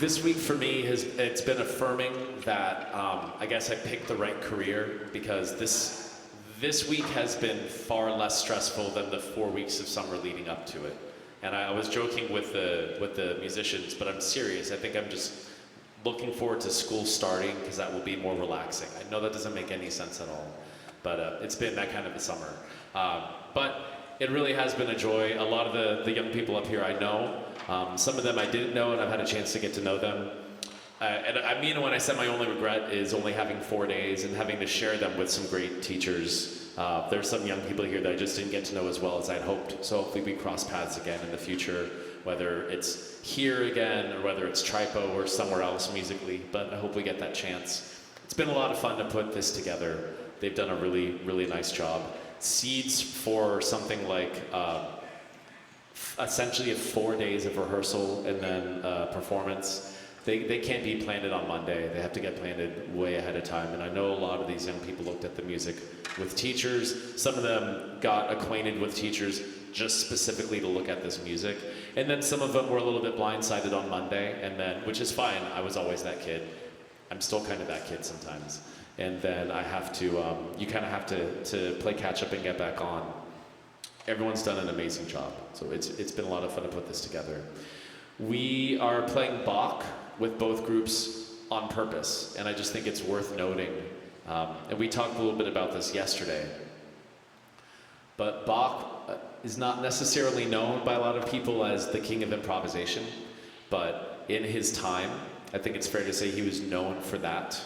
This week for me it's been affirming that I guess I picked the right career, because this week has been far less stressful than the 4 weeks of summer leading up to it. And I was joking with the musicians, but I'm serious. I think I'm just looking forward to school starting, because that will be more relaxing. I know that doesn't make any sense at all, but it's been that kind of a summer. But it really has been a joy. A lot of the young people up here I know. Some of them I didn't know, and I've had a chance to get to know them. And I mean, when I said my only regret is only having 4 days and having to share them with some great teachers. There's some young people here that I just didn't get to know as well as I'd hoped. So hopefully we cross paths again in the future, whether it's here again or whether it's Tripo or somewhere else musically. But I hope we get that chance. It's been a lot of fun to put this together. They've done a really, really nice job. Seeds for something like essentially 4 days of rehearsal and then performance. They can't be planted on Monday. They have to get planted way ahead of time. And I know a lot of these young people looked at the music with teachers. Some of them got acquainted with teachers just specifically to look at this music. And then some of them were a little bit blindsided on Monday, and then, which is fine. I was always that kid. I'm still kind of that kid sometimes. And then I have to, you kind of have to play catch up and get back on. Everyone's done an amazing job. So it's been a lot of fun to put this together. We are playing Bach with both groups on purpose, and I just think it's worth noting. And we talked a little bit about this yesterday. But Bach is not necessarily known by a lot of people as the king of improvisation, but in his time, I think it's fair to say he was known for that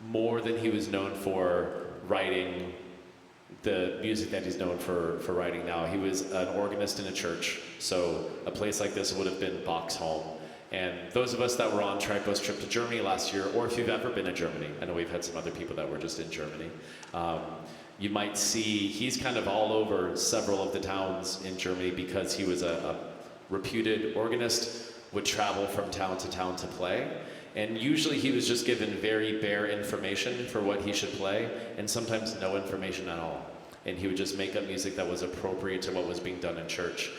more than he was known for writing the music that he's known for writing now. He was an organist in a church, so a place like this would have been Bach's home. And those of us that were on Tripo's trip to Germany last year, or if you've ever been to Germany, I know we've had some other people that were just in Germany, you might see he's kind of all over several of the towns in Germany because he was a reputed organist, would travel from town to play. And usually he was just given very bare information for what he should play, and sometimes no information at all. And he would just make up music that was appropriate to what was being done in church.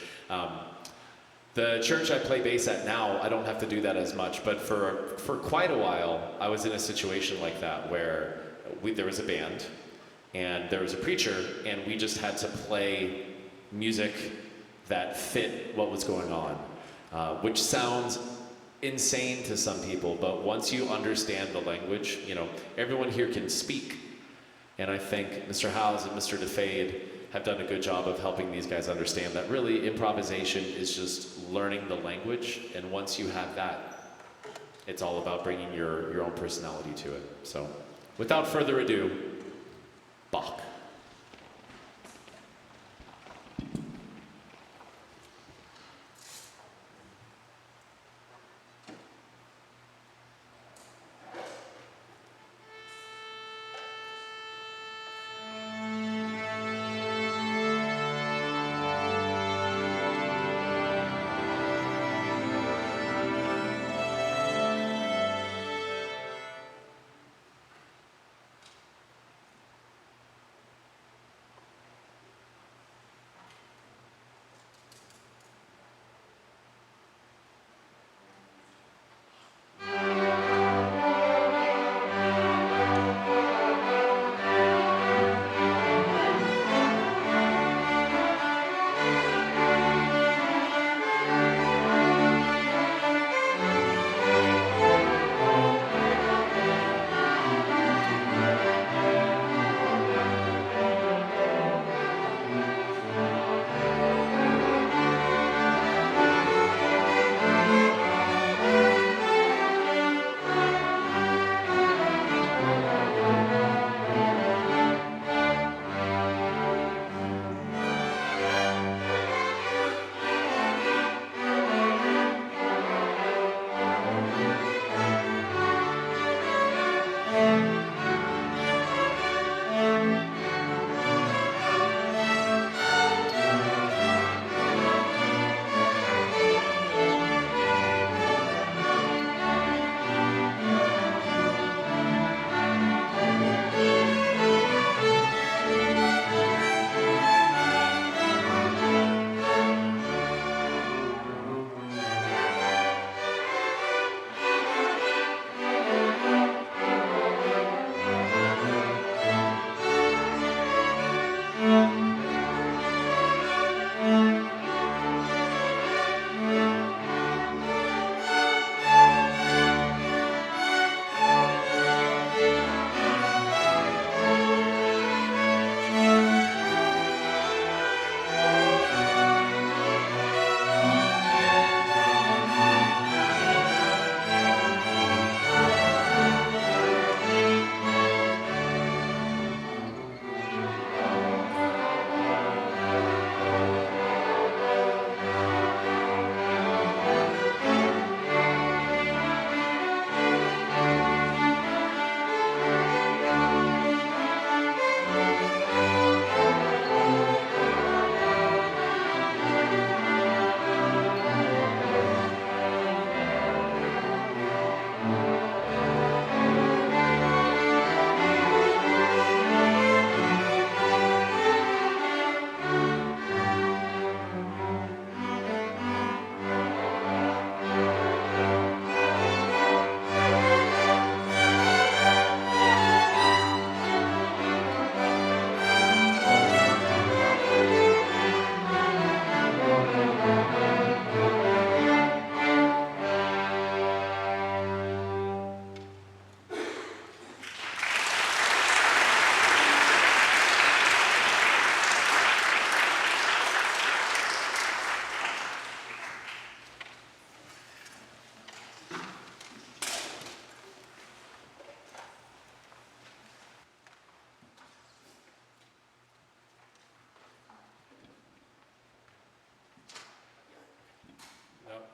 The church I play bass at now, I don't have to do that as much, but for quite a while, I was in a situation like that where there was a band, and there was a preacher, and we just had to play music that fit what was going on, which sounds insane to some people, but once you understand the language, you know, everyone here can speak. And I think Mr. Howes and Mr. DeFade have done a good job of helping these guys understand that really improvisation is just learning the language, and once you have that, it's all about bringing your own personality to it. So, without further ado, Bach.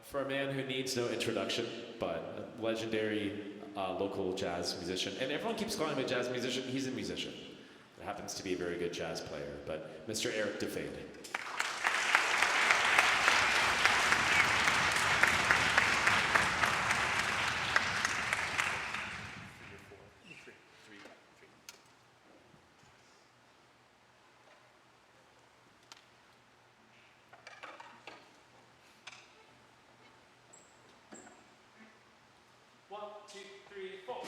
For a man who needs no introduction, but a legendary local jazz musician, and everyone keeps calling him a jazz musician, he's a musician. He happens to be a very good jazz player, but Mr. Eric DeFade. One, two, three, four.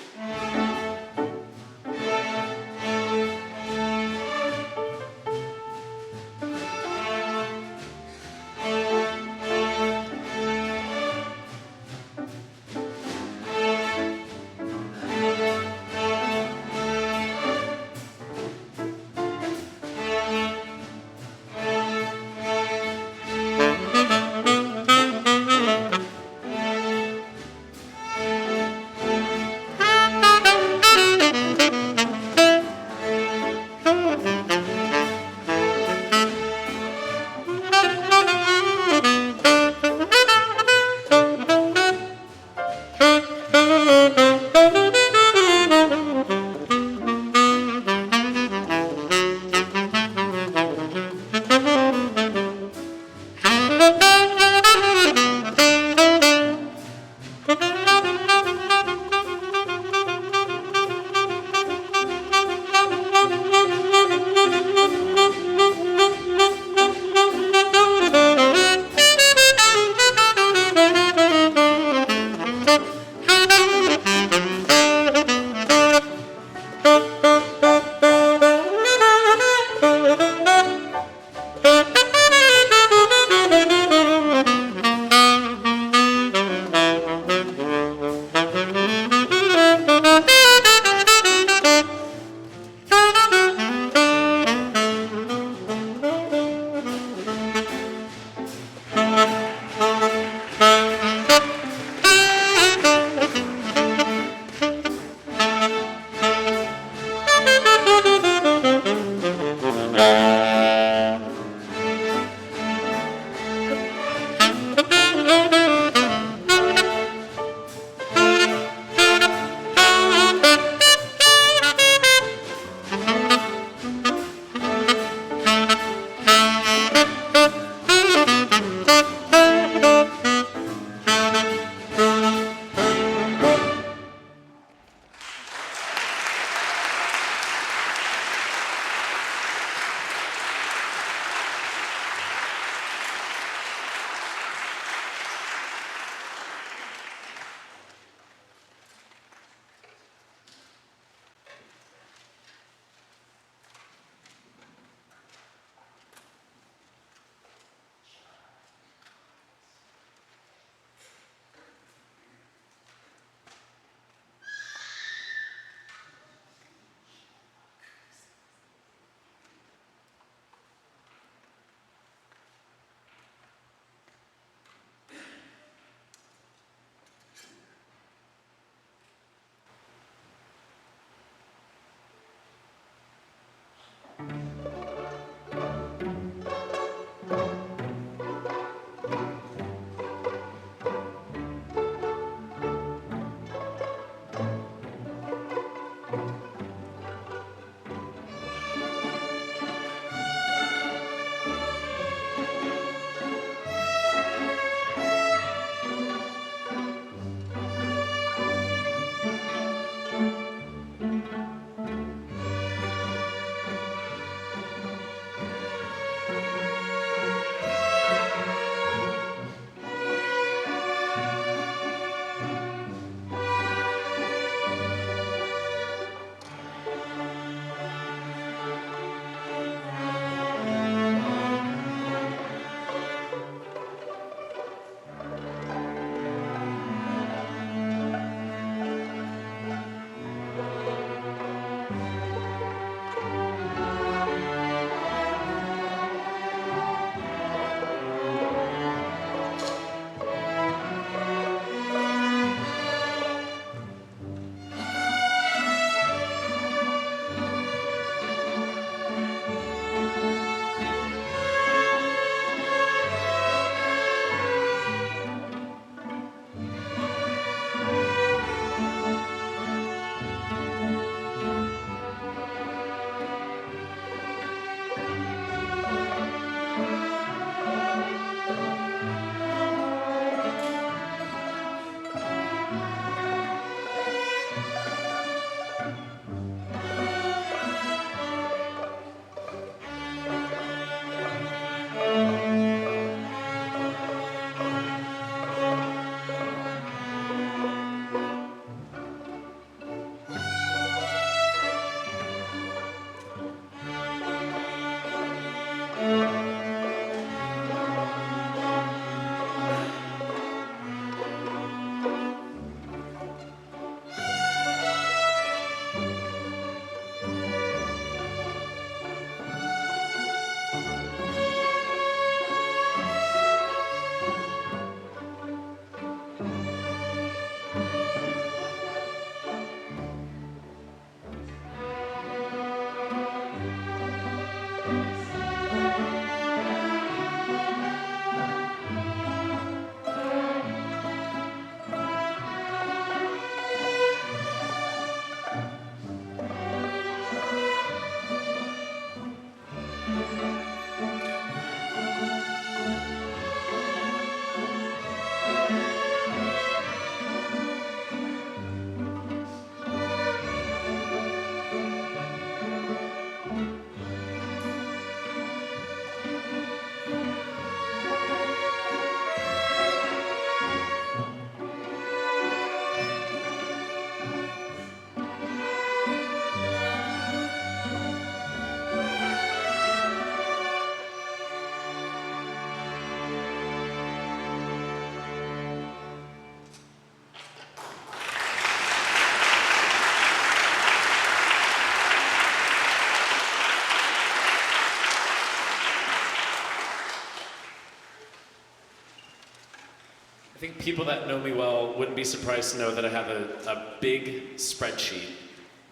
think people that know me well wouldn't be surprised to know that I have a big spreadsheet,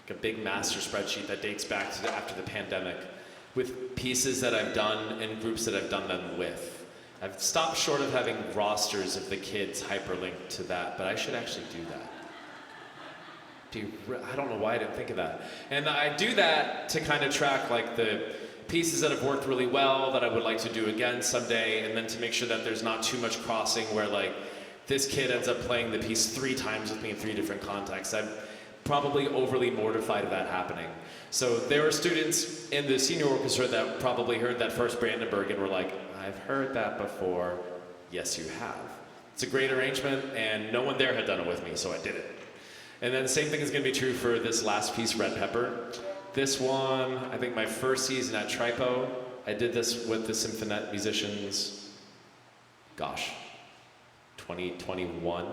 like a big master spreadsheet that dates back to after the pandemic, with pieces that I've done and groups that I've done them with. I've stopped short of having rosters of the kids hyperlinked to that, but I should actually do that. I don't know why I didn't think of that. And I do that to kind of track like the pieces that have worked really well that I would like to do again someday, and then to make sure that there's not too much crossing where like this kid ends up playing the piece 3 times with me in 3 different contexts. I'm probably overly mortified of that happening. So there are students in the senior orchestra that probably heard that first Brandenburg and were like, I've heard that before. Yes, you have. It's a great arrangement, and no one there had done it with me, so I did it. And then the same thing is going to be true for this last piece, Red Pepper. This one, I think my first season at Tripo, I did this with the Symphonette musicians, gosh, 2020,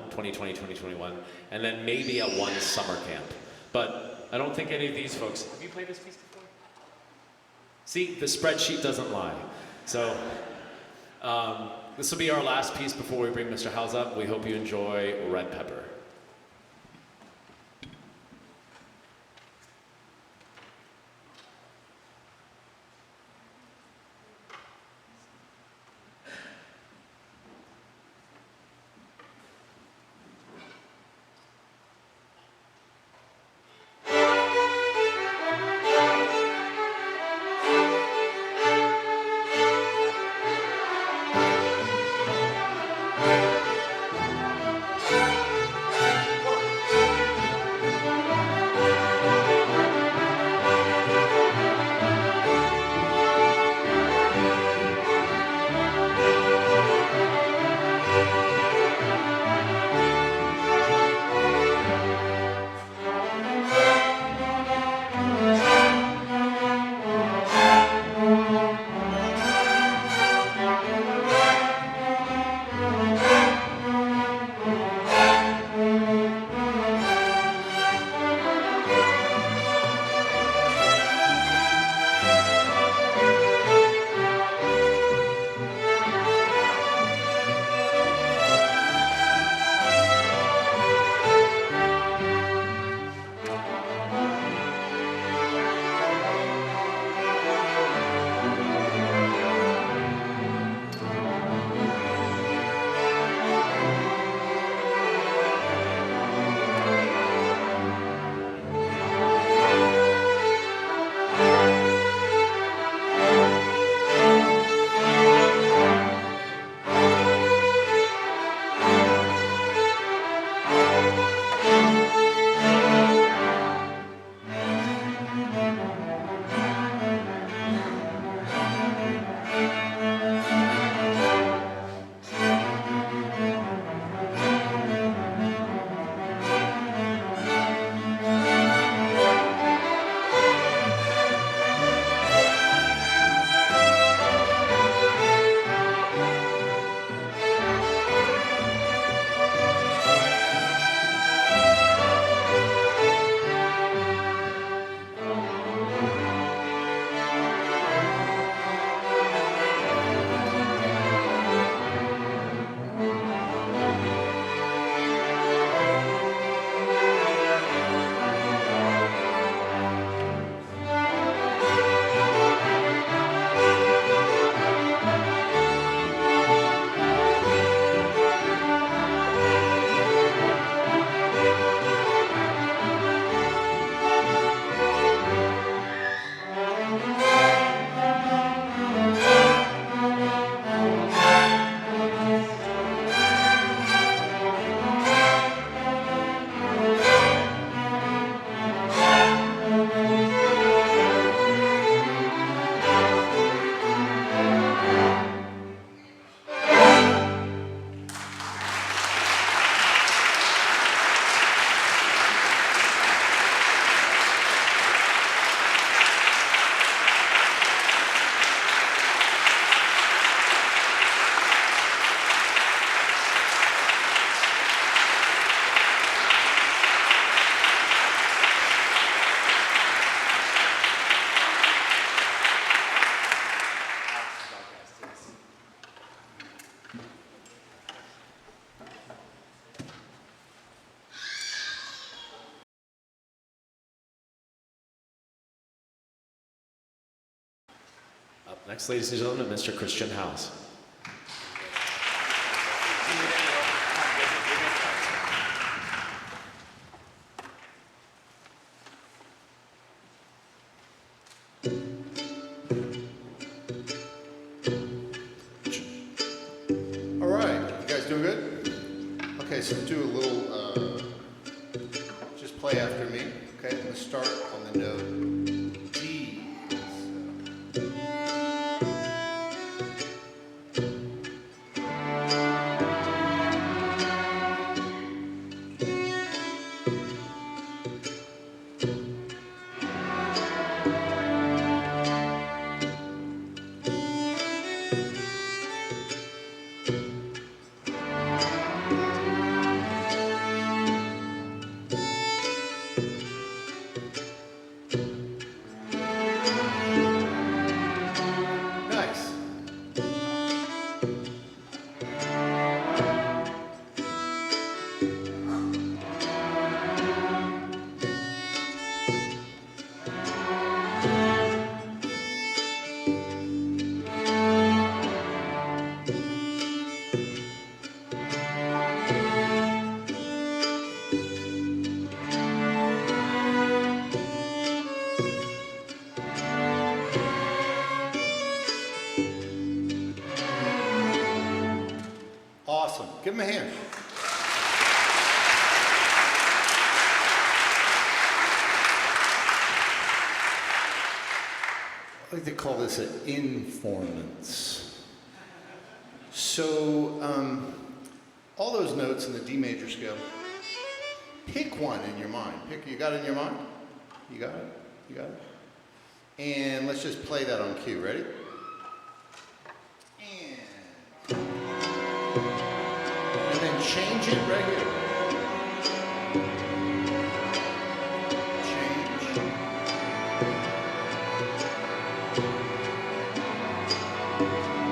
2021, and then maybe at one summer camp. But I don't think any of these folks, have you played this piece before? See, the spreadsheet doesn't lie. So this will be our last piece before we bring Mr. Howes up. We hope you enjoy Red Pepper. Next, ladies and gentlemen, Mr. Christian House. All right, you guys doing good? Okay, so do a little, just play after me. Okay, I'm gonna start on the note D. Nice. Awesome. Give him a hand. I like to call this an informant. So, all those notes in the D major scale, pick one in your mind. You got it in your mind? You got it? You got it? And let's just play that on cue. Ready? And then change it right here. Change.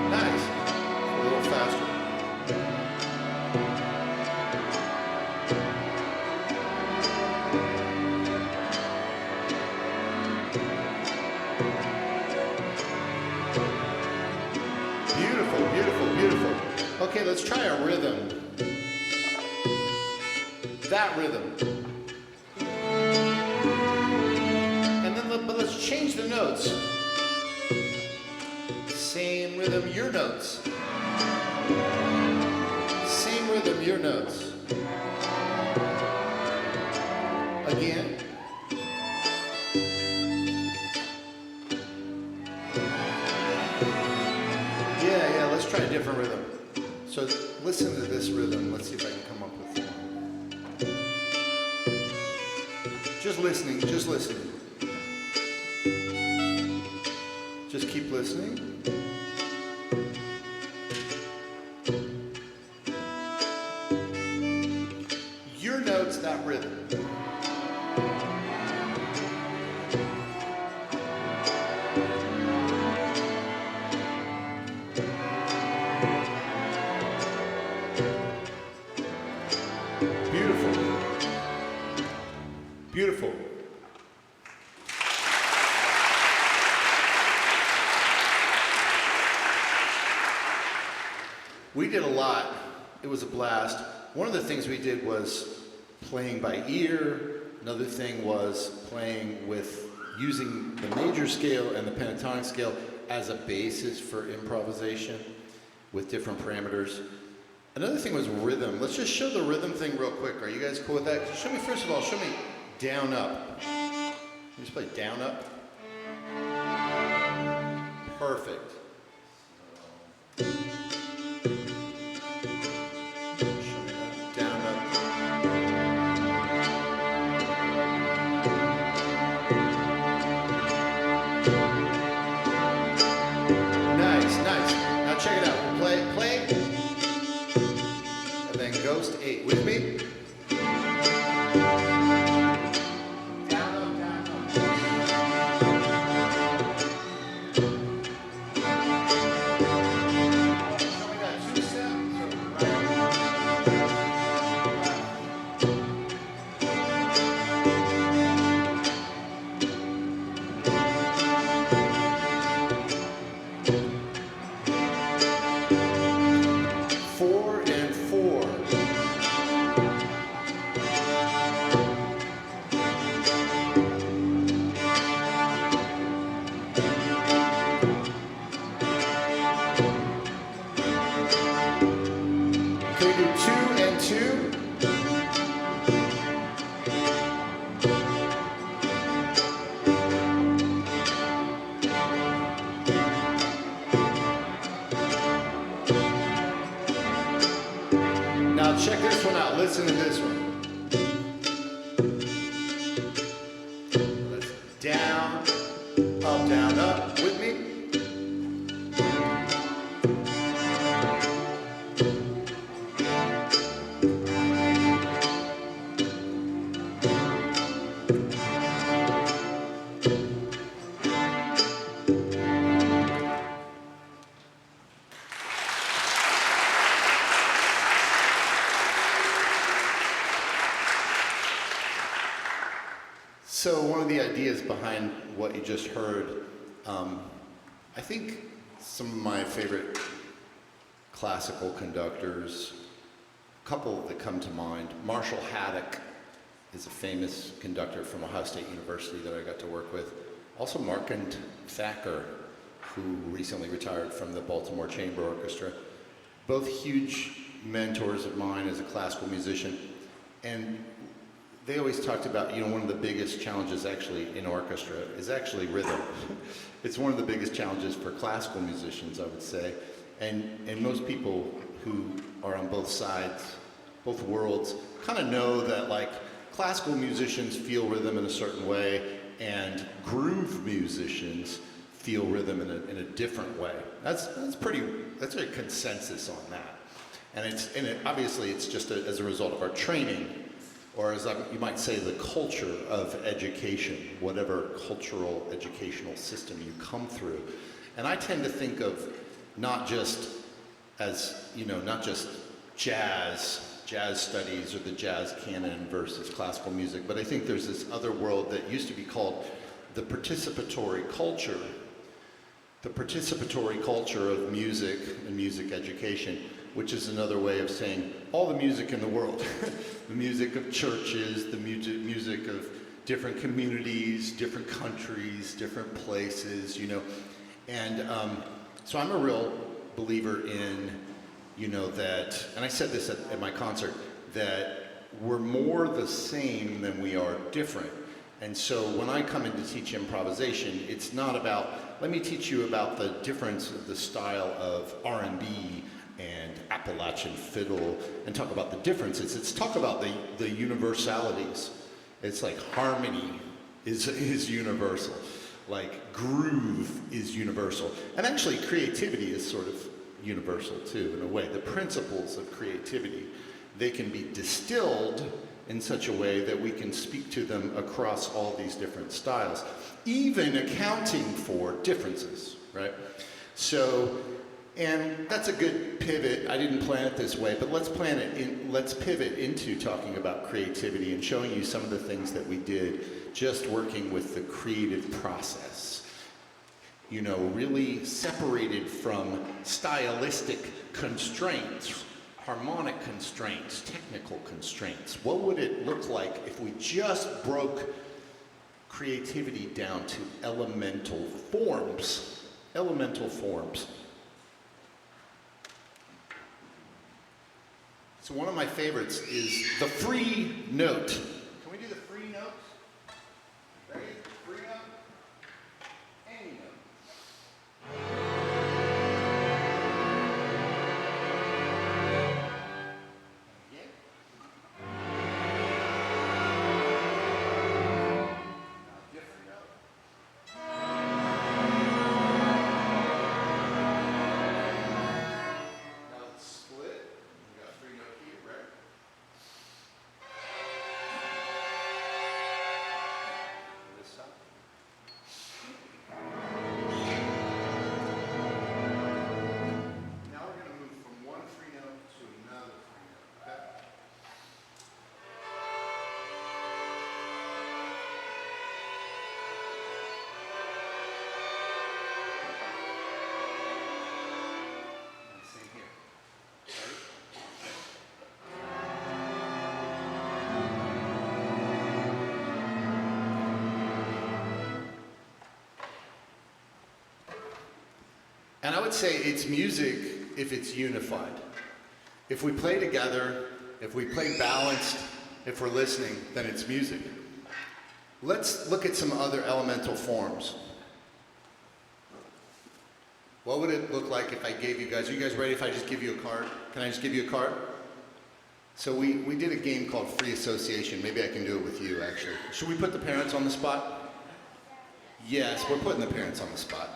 Nice. A little faster. Beautiful, beautiful, beautiful. Okay, let's try a rhythm. That rhythm. And then but let's change the notes. Same rhythm, your notes. Same rhythm, your notes. Again. Yeah, let's try a different rhythm. So listen to this rhythm. Let's see if I can come up with one. Just listening, just listening. Just keep listening. Your notes, that rhythm. Beautiful. Beautiful. We did a lot. It was a blast. One of the things we did was playing by ear. Another thing was playing with using the major scale and the pentatonic scale as a basis for improvisation with different parameters. Another thing was rhythm. Let's just show the rhythm thing real quick. Are you guys cool with that? Show me, first of all, show me down up. You just play down up. Perfect. Down up. Nice, nice. Now check it out. We'll play. And then Ghost 8. With me? this one out. Listen to this one. Let's down, up. With me? So one of the ideas behind what you just heard, I think some of my favorite classical conductors, a couple that come to mind. Marshall Haddock is a famous conductor from Ohio State University that I got to work with. Also Markand Thacker, who recently retired from the Baltimore Chamber Orchestra. Both huge mentors of mine as a classical musician. And they always talked about, one of the biggest challenges actually in orchestra is actually rhythm. It's one of the biggest challenges for classical musicians, I would say. And most people who are on both sides, both worlds, kind of know that like classical musicians feel rhythm in a certain way and groove musicians feel rhythm in a different way. That's a consensus on that. And obviously it's just as a result of our training, or as you might say, the culture of education, whatever cultural educational system you come through. And I tend to think of not just as, not just jazz studies or the jazz canon versus classical music, but I think there's this other world that used to be called the participatory culture of music and music education, which is another way of saying all the music in the world. The music of churches, the music of different communities, different countries, different places, And so I'm a real believer in, that, and I said this at my concert, that we're more the same than we are different. And so when I come in to teach improvisation, it's not about, let me teach you about the difference of the style of R&B and Appalachian fiddle and talk about the differences. It's talk about the universalities. It's like harmony is universal. Like groove is universal. And actually creativity is sort of universal too, in a way. The principles of creativity, they can be distilled in such a way that we can speak to them across all these different styles, even accounting for differences, right? So, and that's a good pivot. I didn't plan it this way, but let's pivot into talking about creativity and showing you some of the things that we did just working with the creative process. Really separated from stylistic constraints, harmonic constraints, technical constraints. What would it look like if we just broke creativity down to elemental forms? Elemental forms. So one of my favorites is the free note. Can we do the free notes? Ready? Free note? Any note. Again. Now different note. Now let's split. We got a free note here, right? This side. Now we're going to move from one free note to another free note, okay? And same here. Ready? And I would say it's music if it's unified. If we play together, if we play balanced, if we're listening, then it's music. Let's look at some other elemental forms. What would it look like if I gave you guys, are you guys ready if I just give you a card? Can I just give you a card? So we did a game called Free Association. Maybe I can do it with you, actually. Should we put the parents on the spot? Yes, we're putting the parents on the spot.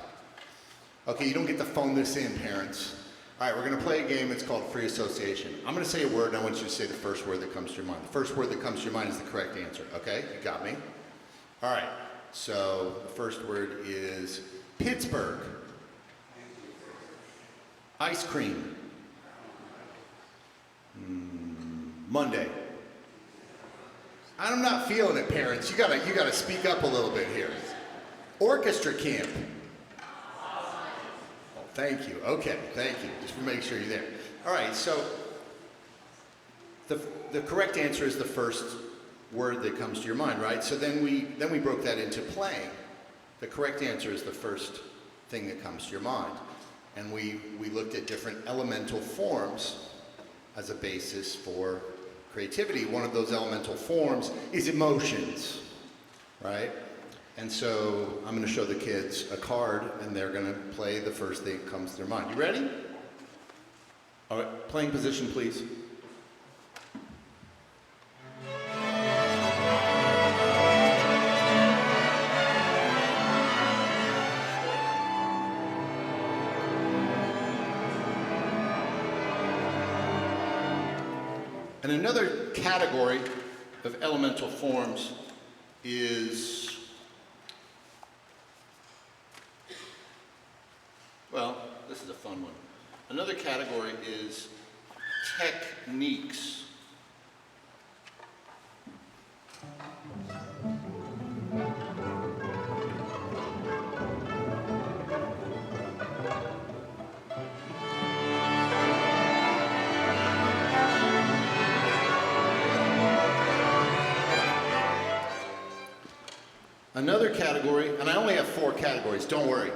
Okay, you don't get to phone this in, parents. All right, we're going to play a game. It's called Free Association. I'm going to say a word, and I want you to say the first word that comes to your mind. The first word that comes to your mind is the correct answer, okay? You got me? All right, so the first word is Pittsburgh. Ice cream. Monday. I'm not feeling it, parents. You gotta speak up a little bit here. Orchestra camp. Oh, thank you. Okay, thank you. Just to make sure you're there. All right, so the correct answer is the first word that comes to your mind, right? So then we broke that into playing. The correct answer is the first thing that comes to your mind. And we looked at different elemental forms as a basis for creativity. One of those elemental forms is emotions, right? And so I'm going to show the kids a card, and they're going to play the first thing that comes to their mind. You ready? All right, playing position, please. And another category of elemental forms is, well, this is a fun one. Another category is techniques. Another category, and I only have 4 categories, don't worry.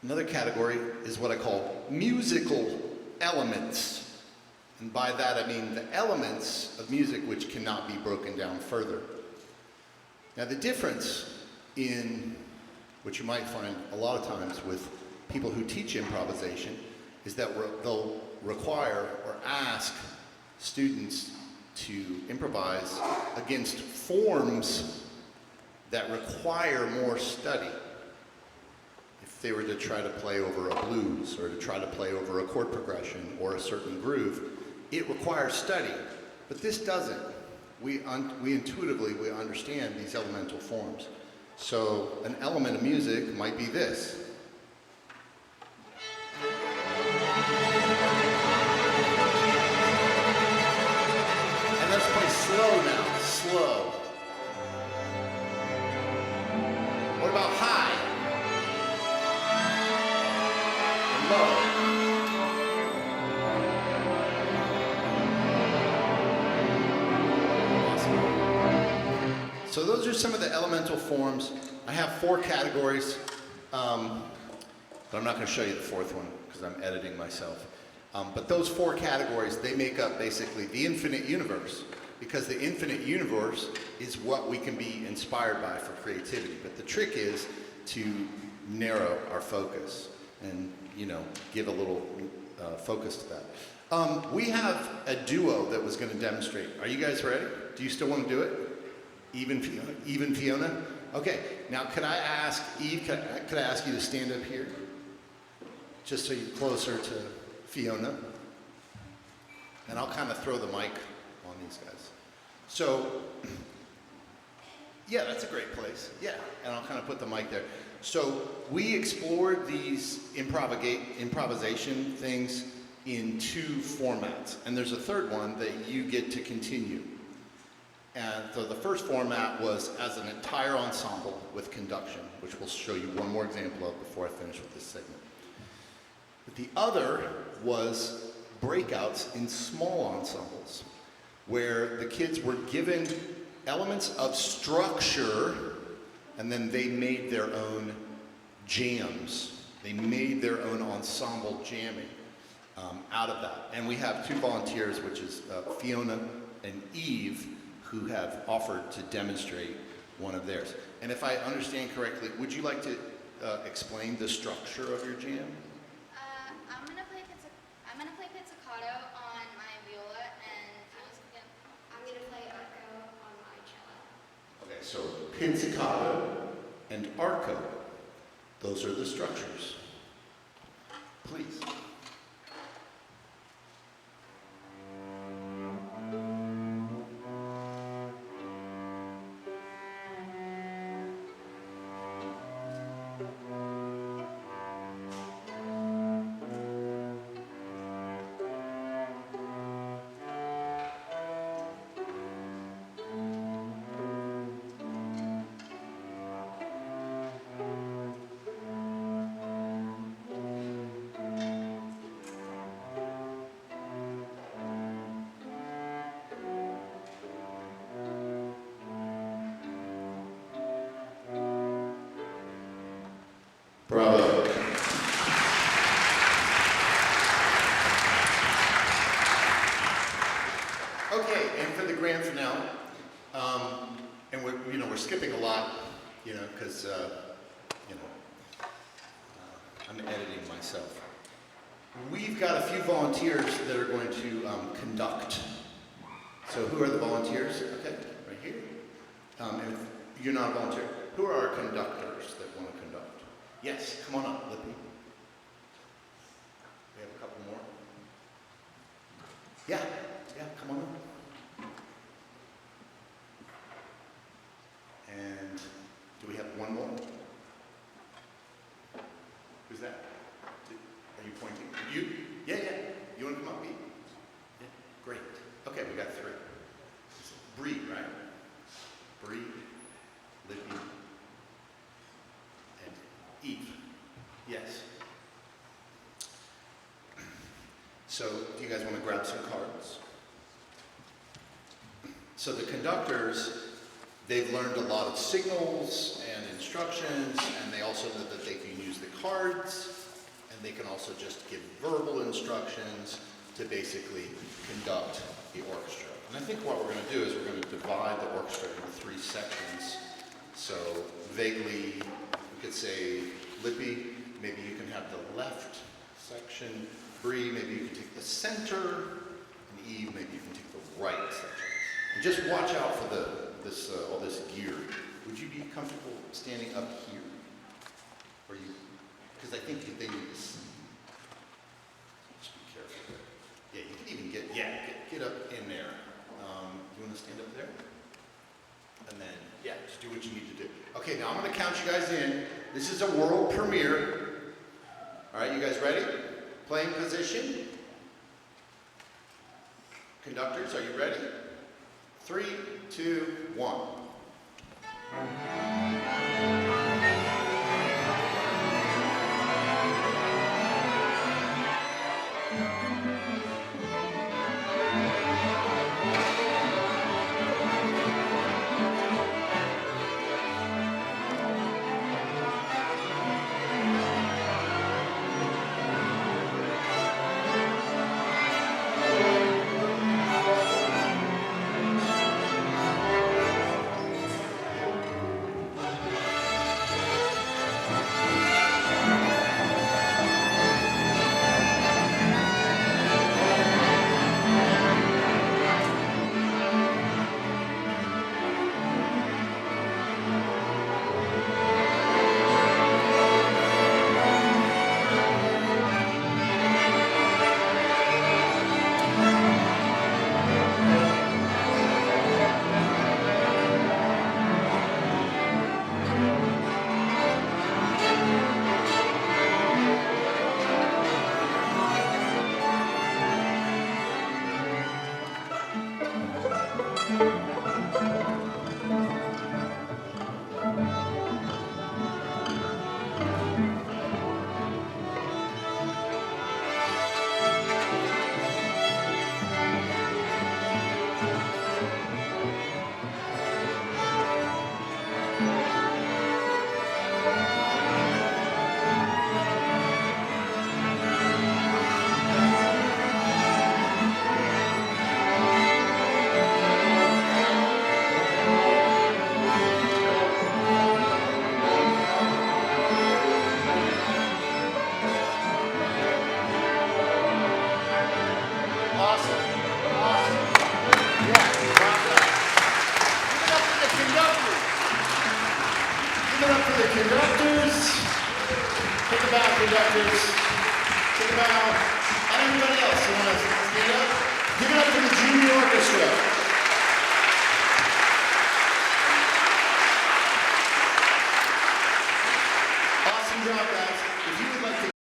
Another category is what I call musical elements. And by that I mean the elements of music which cannot be broken down further. Now the difference in, which you might find a lot of times with people who teach improvisation, is that they'll require or ask students to improvise against forms that require more study. If they were to try to play over a blues or to try to play over a chord progression or a certain groove, it requires study. But this doesn't. We intuitively understand these elemental forms. So an element of music might be this. Let's play slow now, slow. What about high? And low. Awesome. So those are some of the elemental forms. I have 4 categories, but I'm not going to show you the 4th one because I'm editing myself. But those 4 categories, they make up basically the infinite universe, because the infinite universe is what we can be inspired by for creativity. But the trick is to narrow our focus and, give a little focus to that. We have a duo that was going to demonstrate. Are you guys ready? Do you still want to do it? Even Fiona? Okay, now could I ask Eve, could I ask you to stand up here? Just so you're closer to Fiona. And I'll kind of throw the mic on these guys. So, yeah, that's a great place. Yeah, and I'll kind of put the mic there. So we explored these improvisation things in 2 formats. And there's a 3rd one that you get to continue. And so the first format was as an entire ensemble with conduction, which we'll show you one more example of before I finish with this segment. But the other was breakouts in small ensembles, where the kids were given elements of structure, and then they made their own jams. They made their own ensemble jamming out of that. And we have 2 volunteers, which is Fiona and Eve, who have offered to demonstrate one of theirs. And if I understand correctly, would you like to explain the structure of your jam? I'm going to play guitar so pizzicato and arco. Those are the structures. Please. Bravo. Okay, and for the grand finale, and we're skipping a lot, because I'm editing myself. We've got a few volunteers that are going to conduct. So who are the volunteers? Okay, right here. And if you're not a volunteer, who are our conductors that want to conduct? Yes, come on up, Lippy. We have a couple more. Yeah, come on up. And do we have one more? Who's that? Are you pointing? You? Yeah. You want to come up, Pete? Yeah, great. Okay, we got 3. Bree, right? Bree, Lippy, and Eve. Yes. So, do you guys want to grab some cards? So the conductors, they've learned a lot of signals and instructions, and they also know that they can use the cards, and they can also just give verbal instructions to basically conduct the orchestra. And I think what we're going to do is we're going to divide the orchestra into 3 sections. So vaguely, we could say, Lippy, maybe you can have the left section. Bree, maybe you can take the center. And Eve, maybe you can take the right section. And just watch out for all this gear. Would you be comfortable standing up here? Or you? Because I think they need to see. Just be careful. Yeah, you can even get up in there. You want to stand up there? And then, just do what you need to do. Okay, now I'm going to count you guys in. This is a world premiere. All right, you guys ready? Playing position. Conductors, are you ready? 3, 2, 1. it up for the conductors. Take a bow, conductors. Take a bow. And everybody else, you want to stand up? Give it up for the junior orchestra. Awesome job, guys. If you would like to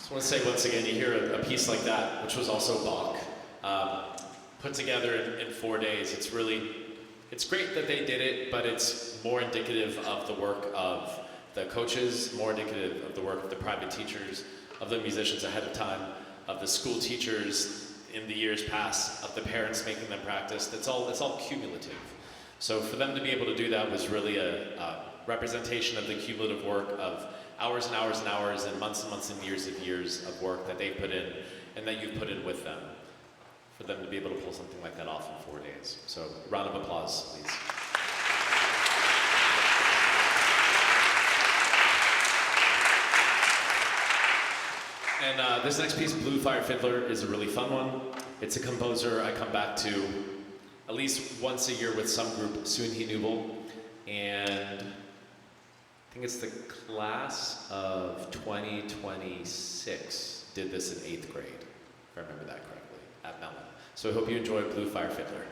I want to say once again, you hear a piece like that, which was also Bach, put together in 4 days. It's great that they did it, but it's more indicative of the work of the coaches, more indicative of the work of the private teachers, of the musicians ahead of time, of the school teachers in the years past, of the parents making them practice. It's all cumulative. So for them to be able to do that was really a representation of the cumulative work of hours and hours and hours and months and years of work that they've put in and that you've put in with them, for them to be able to pull something like that off in 4 days. So round of applause, please. And this next piece, Blue Fire Fiddler, is a really fun one. It's a composer I come back to at least once a year with some group, Soon He Nubel, and I think it's the class of 2026 did this in 8th grade, if I remember that correctly, at Mellon. So I hope you enjoy Blue Fire Fiddler.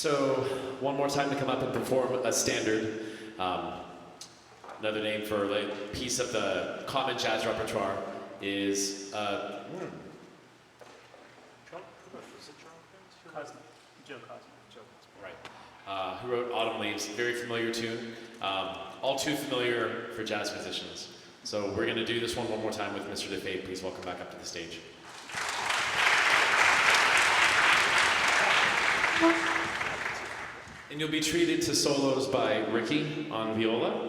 So, one more time to come up and perform a standard. Another name for a piece of the common jazz repertoire is right. Who wrote Autumn Leaves? Very familiar tune. All too familiar for jazz musicians. So we're going to do this one more time with Mr. DeFave. Please welcome back up to the stage. And you'll be treated to solos by Ricky on viola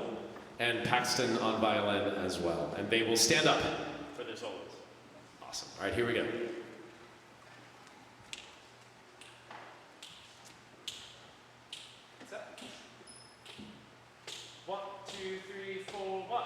and Paxton on violin as well. And they will stand up for their solos. Awesome. All right, here we go. One, two, three, four, one.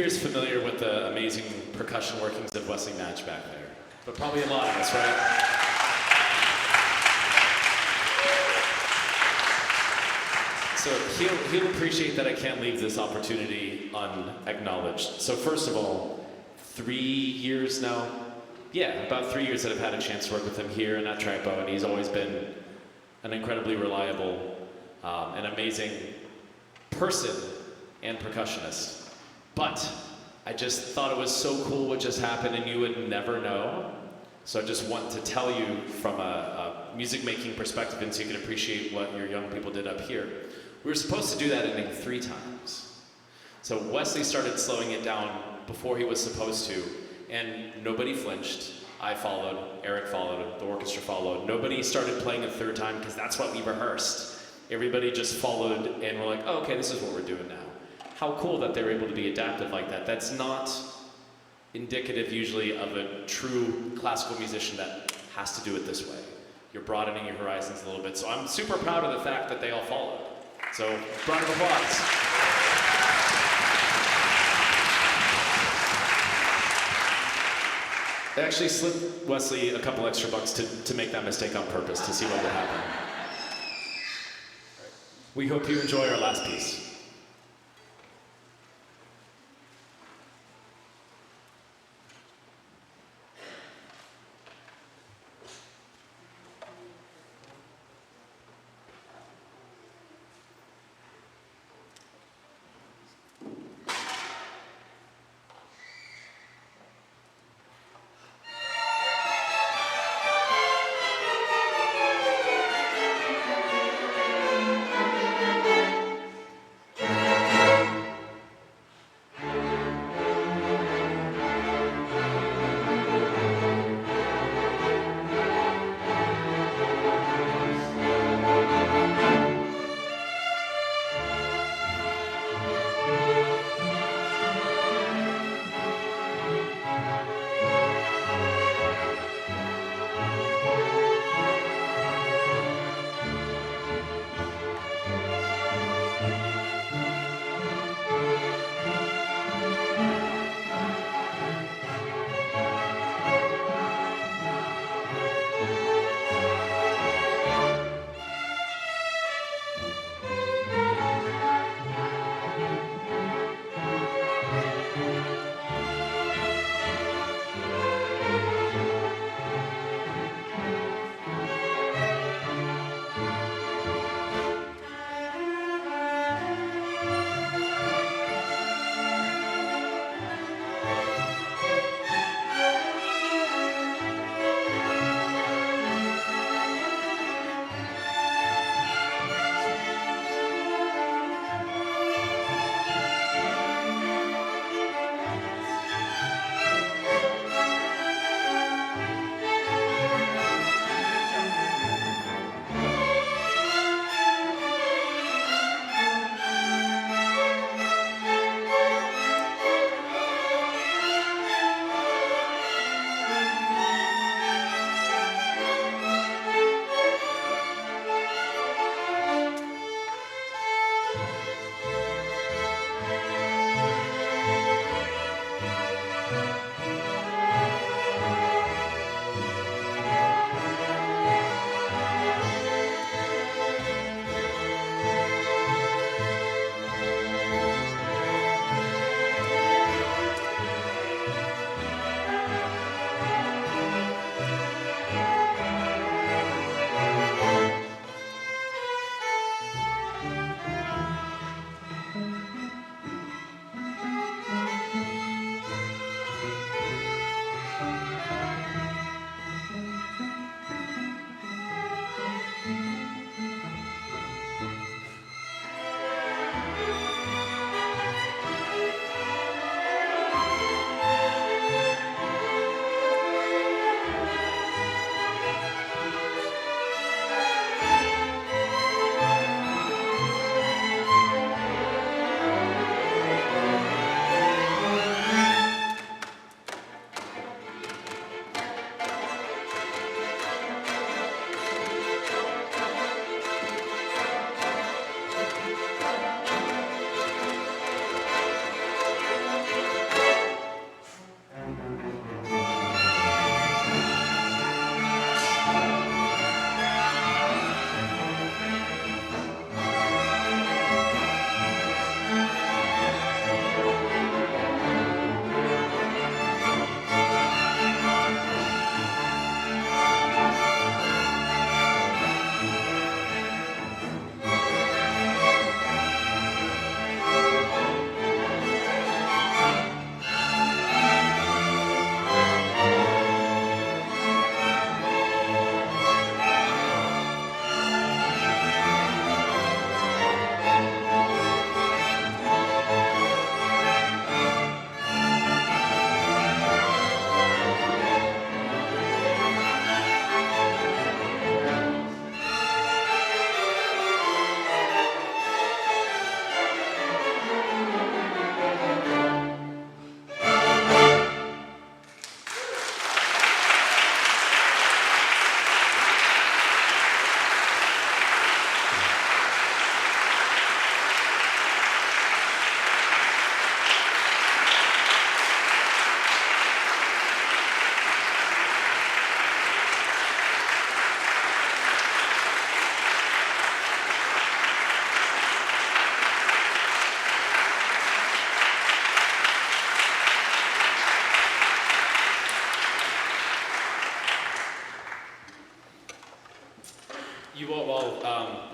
here is familiar with the amazing percussion workings of Wesley Match back there? But probably a lot of us, right? So he'll appreciate that I can't leave this opportunity unacknowledged. So first of all, 3 years now, yeah, about 3 years that I've had a chance to work with him here and at Tripo, and he's always been an incredibly reliable and amazing person and percussionist. But I just thought it was so cool what just happened and you would never know. So I just want to tell you from a music making perspective and so you can appreciate what your young people did up here. We were supposed to do that ending 3 times. So Wesley started slowing it down before he was supposed to, and nobody flinched. I followed, Eric followed, the orchestra followed. Nobody started playing a 3rd time because that's what we rehearsed. Everybody just followed and we're like, oh, okay, this is what we're doing now. How cool that they're able to be adaptive like that. That's not indicative usually of a true classical musician that has to do it this way. You're broadening your horizons a little bit. So I'm super proud of the fact that they all followed. So, round of applause. I actually slipped Wesley a couple extra bucks to make that mistake on purpose, to see what would happen. We hope you enjoy our last piece.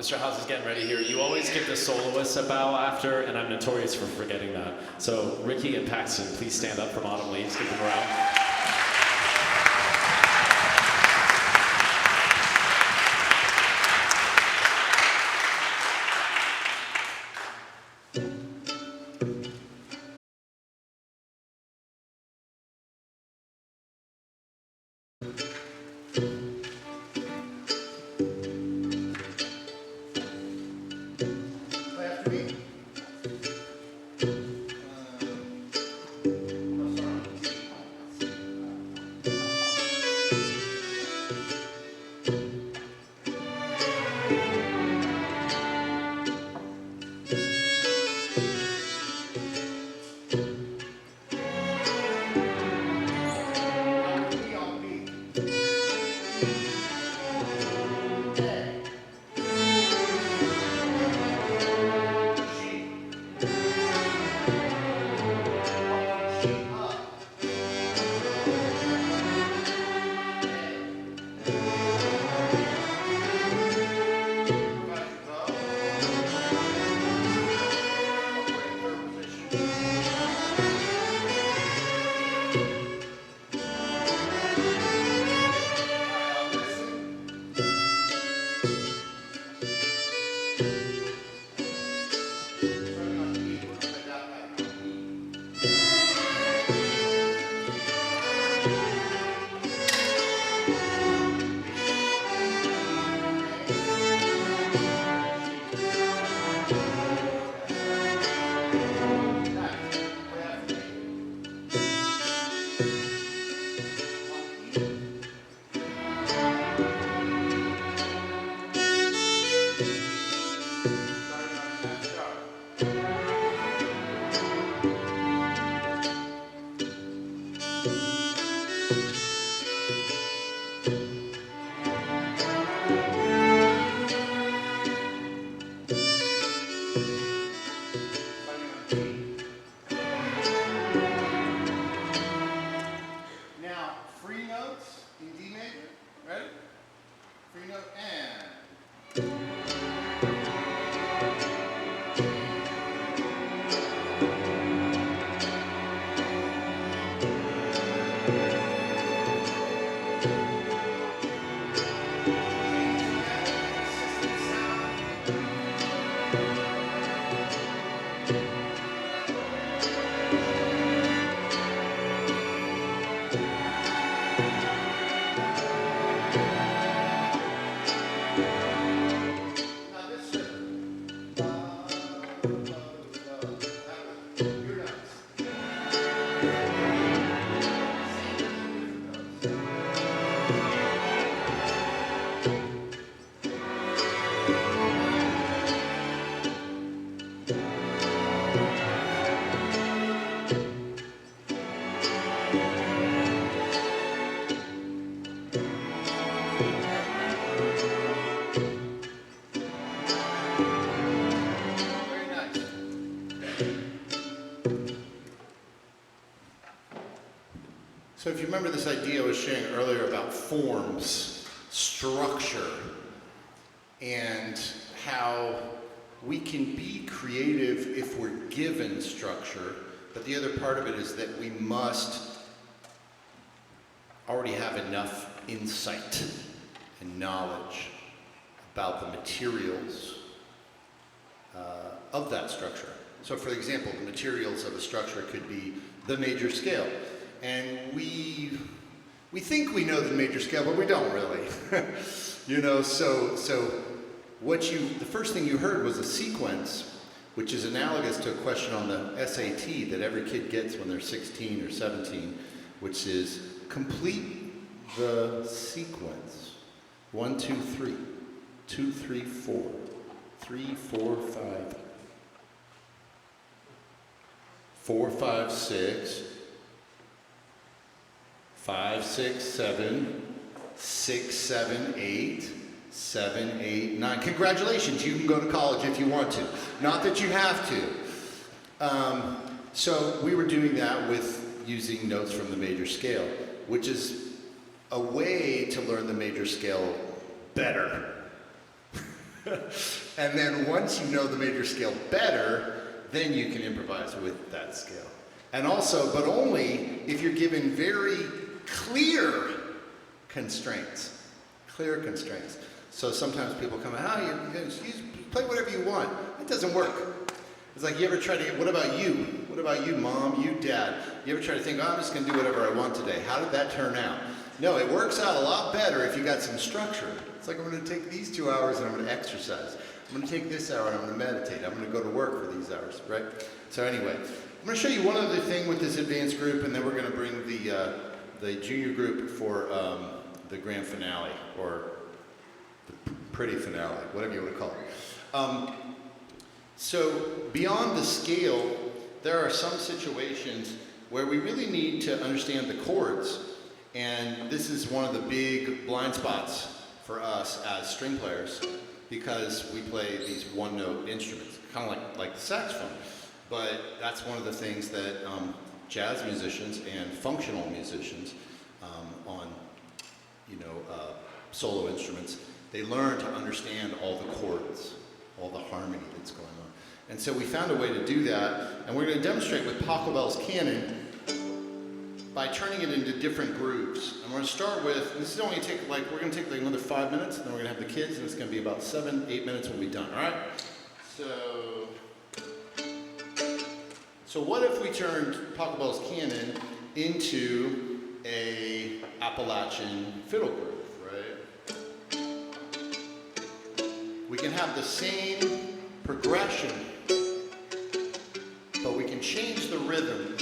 Mr. House is getting ready here. You always give the soloists a bow after, and I'm notorious for forgetting that. So Ricky and Paxton, please stand up from Autumn Leaves. Give them a round. So if you remember this idea I was sharing earlier about forms, structure, and how we can be creative if we're given structure, but the other part of it is that we must already have enough insight and knowledge about the materials of that structure. So for example, the materials of a structure could be the major scale. And we think we know the major scale, but we don't really. You know, so the first thing you heard was a sequence, which is analogous to a question on the SAT that every kid gets when they're 16 or 17, which is complete the sequence. 1, 2, 3, 2, 3, 4, 3, 4, 5, 4, 5, 6, 5, 6, 7, 6, 7, 8, 7, 8, 9. Congratulations, you can go to college if you want to. Not that you have to. So we were doing that with using notes from the major scale, which is a way to learn the major scale better. And then once you know the major scale better, then you can improvise with that scale. And also, but only if you're given very clear constraints. Clear constraints. So sometimes people come out, you play whatever you want. It doesn't work. It's like you ever try to, what about you? What about you, mom, you, dad? You ever try to think, oh, I'm just going to do whatever I want today. How did that turn out? No, it works out a lot better if you got some structure. It's like I'm going to take these 2 hours and I'm going to exercise. I'm going to take this hour and I'm going to meditate. I'm going to go to work for these hours, right? So anyway, I'm going to show you one other thing with this advanced group, and then we're going to bring the junior group for the grand finale, or the pretty finale, whatever you want to call it. So beyond the scale, there are some situations where we really need to understand the chords, and this is one of the big blind spots for us as string players, because we play these one-note instruments, kind of like the saxophone. But that's one of the things that jazz musicians and functional musicians on, solo instruments, they learn to understand all the chords, all the harmony that's going on. And so we found a way to do that, and we're going to demonstrate with Pachelbel's canon by turning it into different grooves. And we're going to start with, this is only we're going to take another 5 minutes, and then we're going to have the kids, and it's going to be about 7-8 minutes when we're done, all right? So what if we turned Pachelbel's canon into a Appalachian fiddle groove, right? We can have the same progression, but we can change the rhythm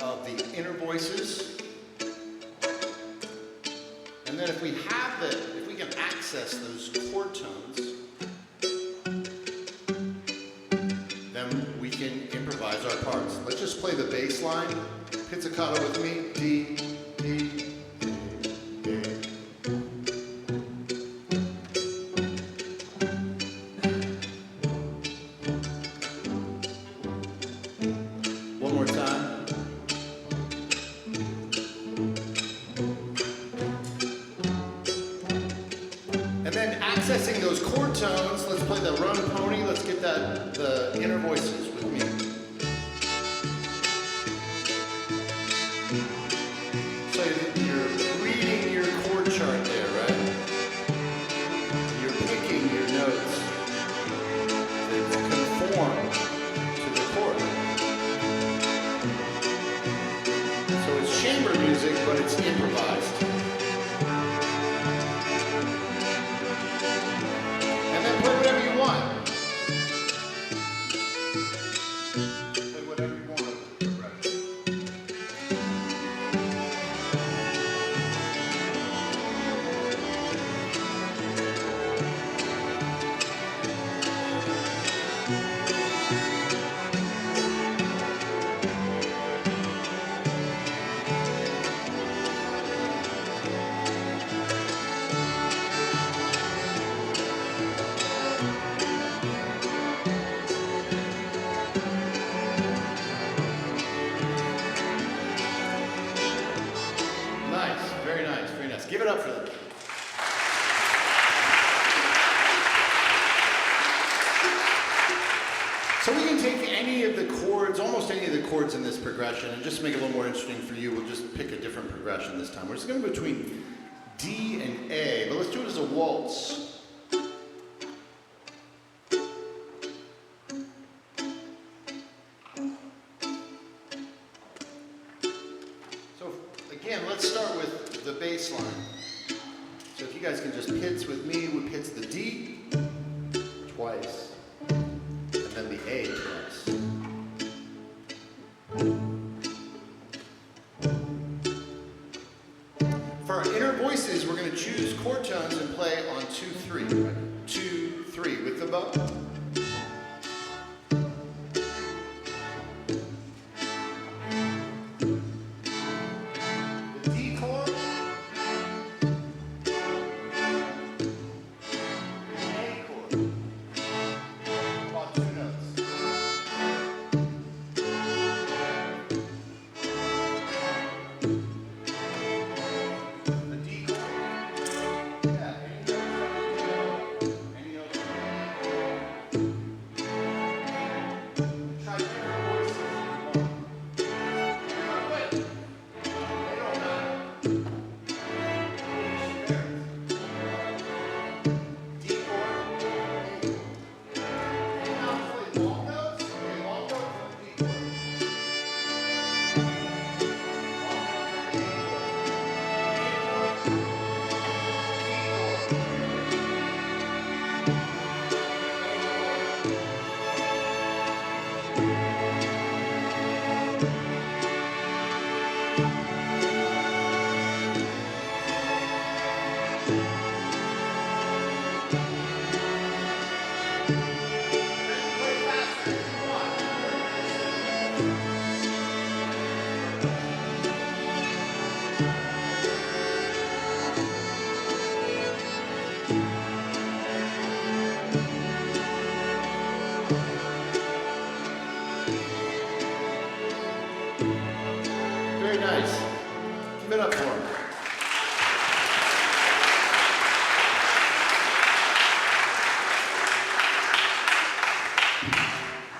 of the inner voices. And then if we can access those chord tones, then we can improvise our parts. Let's just play the bass line, pizzicato with me, D, D, D, D. One more time. And then accessing those chord tones, let's play the run pony, let's get the inner voices with me. So you're reading your chord chart there, right? You're picking your notes that conform to the chord. So it's chamber music, but it's improvised. And then play whatever you want. Play whatever you want. Nice, very nice, very nice. Give it up for them. So we can take any of the chords, almost any of the chords in this progression, and just to make it a little more interesting for you, we'll just pick a different progression this time. We're just going to go between D and A, but let's do it as a waltz. So again, let's start with the bass line. So if you guys can just pits with me, we pits the D twice, and then the A twice. For our inner voices, we're going to choose chord tones and play on 2-3. Right? 2-3 with the bow. The D chord. A chord. On 2 notes. The D chord. Yeah, any note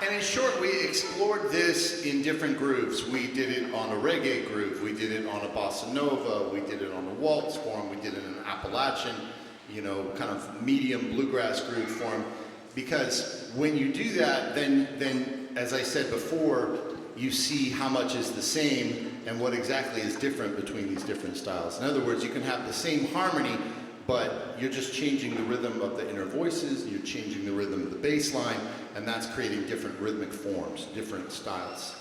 And in short, we explored this in different grooves. We did it on a reggae groove, we did it on a bossa nova, we did it on a waltz form, we did it in an Appalachian, kind of medium bluegrass groove form. Because when you do that, then as I said before, you see how much is the same and what exactly is different between these different styles. In other words, you can have the same harmony, but you're just changing the rhythm of the inner voices, you're changing the rhythm of the bass line, and that's creating different rhythmic forms, different styles.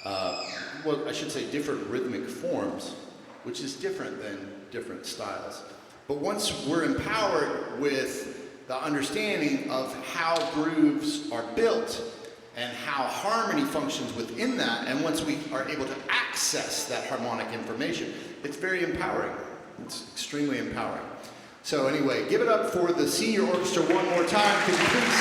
Well, I should say different rhythmic forms, which is different than different styles. But once we're empowered with the understanding of how grooves are built and how harmony functions within that, and once we are able to access that harmonic information, it's very empowering. It's extremely empowering. So anyway, give it up for the senior orchestra one more time. Could you please